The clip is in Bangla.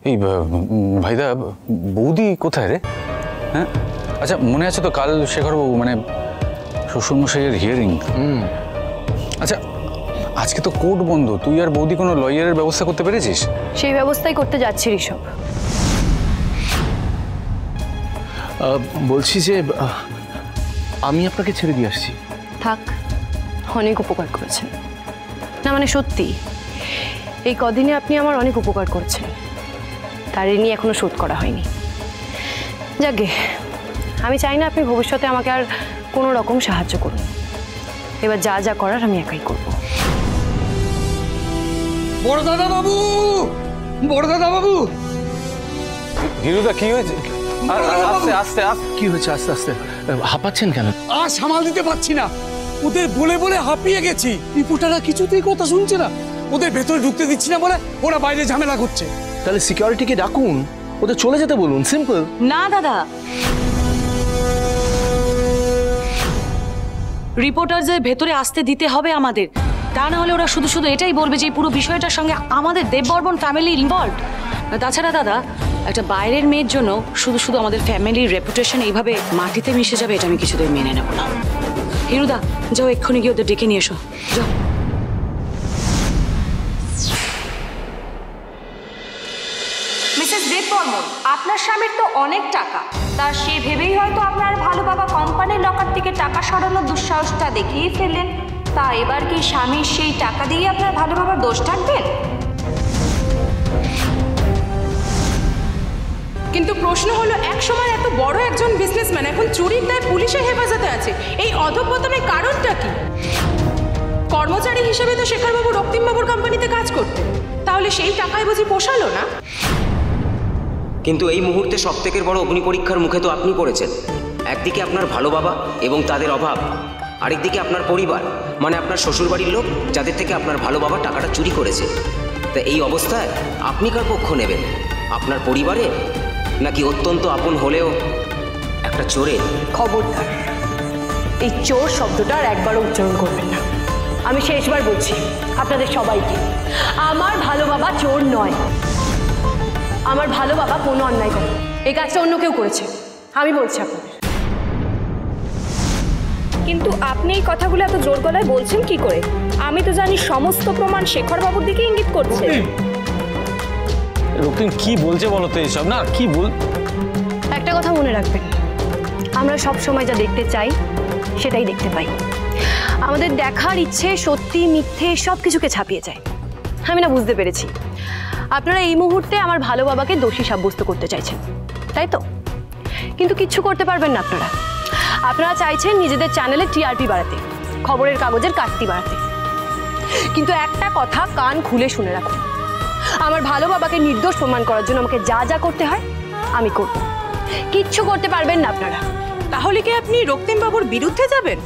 এই ভাইদা বৌদি কোথায় রে? হ্যাঁ আচ্ছা মনে আছে তো কাল শেখরবাবু মানে শ্বশুরমশাইয়ের হিয়ারিং। আচ্ছা আজকে তো কোর্ট বন্ধ, তুই আর বৌদি কোনো লয়ারের ব্যবস্থা করতে পেরেছিস? সেই ব্যবস্থাই করতে যাচ্ছি ঋষভ। বলছি যে আমি আপনাকে ছেড়ে দিয়ে আসছি। থাক, অনেক উপকার করেছেন। না মানে সত্যি এই কদিনে আপনি আমার অনেক উপকার করছেন, তার ঋণী এখনো শোধ করা হয়নি। যাকে আমি চাই না আপনি ভবিষ্যতে আমাকে আর কোনো রকম সাহায্য করুন। এবার যা যা করার আমি একাই করব। বড় দাদা বাবু, বড় দাদা বাবু। হিরুদা কি হয়েছে? আস্তে আস্তে কি হয়েছে? আস্তে আস্তে হাঁপাচ্ছেন কেন? আর সামাল দিতে পারছি না, ওদের বলে বলে হাঁপিয়ে গেছি। রিপোর্টাররা কিছুতেই কথা শুনছে না, ওদের ভেতরে ঢুকতে দিচ্ছি না বলে ওরা বাইরে ঝামেলা করছে। তাহলে সিকিউরিটিকে ডাকুন, ওদের চলে যেতে বলুন, সিম্পল। না দাদা, রিপোর্টারদের ভেতরে আসতে দিতে হবে আমাদের, তা না হলে ওরা শুধু শুধু এটাই বলবে যে পুরো বিষয়টার সঙ্গে আমাদের দেববর্মন ফ্যামিলি ইনভলভড। তাছাড়া দাদা, একটা বাইরের মেয়ের জন্য শুধু শুধু আমাদের ফ্যামিলির রেপুটেশন এইভাবে মাটিতে মিশে যাবে, এটা আমি কিছুতেই মেনে নেব না। হিরুদা যাও, এক্ষুনি গিয়ে ওদের ডেকে নিয়ে এসো, যাও। মিসেস দেববর্মন, আপনার স্বামীর তো অনেক টাকা, তার সে ভেবেই হয়তো আপনার ভালো বাবা কোম্পানির লকার থেকে টাকা সরানোর দুঃসাহসটা দেখিয়ে ফেললেন। তা এবার কি স্বামীর সেই টাকা দিয়ে আপনার ভালো বাবার দোষ থাকবেন? কিন্তু প্রশ্ন হলো, এক সময় এত বড় একজন বিজনেসম্যান এখন চুরির দায়ে পুলিশের হেফাজতে আছে, এই অধঃপতনের কারণটা কি? কর্মচারী হিসেবে তো শেখরবাবু রক্তিমবাবুর কোম্পানিতে কাজ করতেন, তাহলে সেই টাকায় বুঝি পোষালো না? কিন্তু এই মুহূর্তে সবথেকে বড় অগ্নি পরীক্ষার মুখে তো আপনি পড়েছেন। একদিকে আপনার ভালো বাবা এবং তাদের অভাব, আরেকদিকে আপনার পরিবার, মানে আপনার শ্বশুরবাড়ির লোক যাদের থেকে আপনার ভালো বাবা টাকাটা চুরি করেছে। তা এই অবস্থায় আপনি কার পক্ষ নেবেন? আপনার পরিবারে, নাকি অত্যন্ত আপন হলেও একটা চোরের? খবরদার এই চোর শব্দটা আর একবারও উচ্চারণ করবেন না। আমি শেষবার বলছি আপনাদের সবাইকে, আমার ভালো বাবা চোর নয়। আমার ভালো বাবা কোনো অন্যায় করে, এই কাজটা অন্য কেউ করেছে, আমি বলছি আপনাদের। কিন্তু আপনি এই কথাগুলো এত জোর গলায় বলছেন কি করে? আমি তো জানি সমস্ত প্রমাণ শেখরবাবুর দিকে ইঙ্গিত করছে। রক্তিম কি বলছে বলো তো এইসব? না কি বল, একটা কথা মনে রাখবেন, আমরা সব সময় যা দেখতে চাই সেটাই দেখতে পাই। আমাদের দেখার ইচ্ছে সত্যি মিথ্যে সব কিছুকে ছাপিয়ে যায়। আমি না বুঝতে পেরেছি, আপনারা এই মুহূর্তে আমার ভালো বাবাকে দোষী সাব্যস্ত করতে চাইছেন, তাই তো? কিন্তু কিচ্ছু করতে পারবেন না আপনারা। আপনারা চাইছেন নিজেদের চ্যানেলে টিআরপি বাড়াতে, খবরের কাগজের কাটতি বাড়াতে। কিন্তু একটা কথা কান খুলে শুনে রাখুন, আমার ভালো বাবাকে নির্দোষ প্রমাণ করার জন্য আমাকে যা যা করতে হয় আমি করব। কিচ্ছু করতে পারবেন না আপনারা। তাহলে কি আপনি রক্তিমবাবুর বিরুদ্ধে যাবেন?